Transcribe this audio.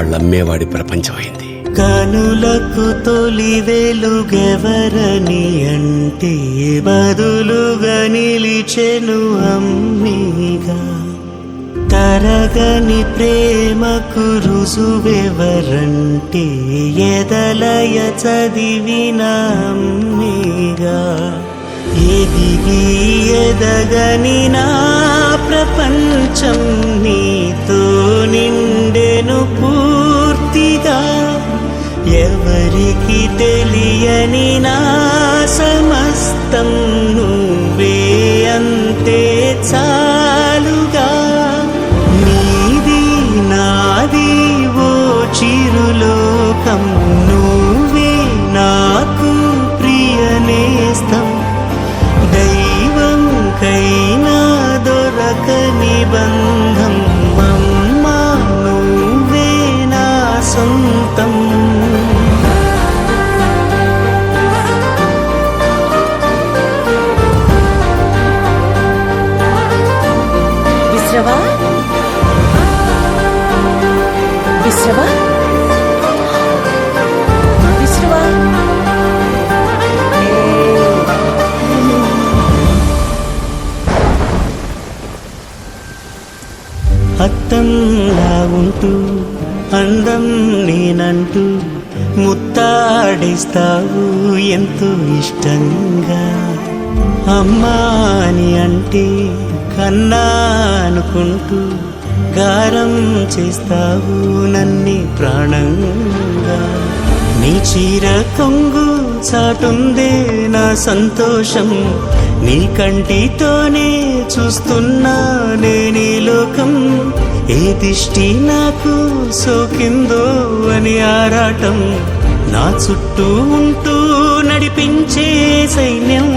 వాళ్ళమ్మేవాడి ప్రపంచమైంది. కనులకు తొలి వెలుగెవరని అంటే బదులుగా నిలిచెను అమ్మేగా. తరగని ప్రేమకు రుజువెవరంటే ఎదలయ చదివిన అమ్మేగా. ఎదిగి ఎదగని నా ప్రపంచం నీతో నిండెను పూర్తిగా. ఎవరికి తెలియని నా సమస్తం నువ్వే అంతే చాలుగా. నీది నాది ఓ చిరులోకం, నువ్వే నాకు ప్రియనేస్తం. దైవం కైనా దొరకని బంధం, అమ్మా నువ్వే నా సొంతం. విశ్రవా విశ్రవా విశ్రవా అత్తంలా ఉంటూ అందం నేనంటూ ముత్తాడిస్తావు ఎంతో ఇష్టంగా. అమ్మా అని అంటే కన్నా అనుకుంటూ గారం చేస్తావు నన్ని ప్రాణంగా. నీ చీర కొంగు చాటుందే నా సంతోషం, నీ కంటితోనే చూస్తున్నా నేనీ లోకం. ఏ దిష్టి నాకు సోకిందో అని ఆరాటం, నా చుట్టూ ఉంటూ నడిపించే సైన్యం.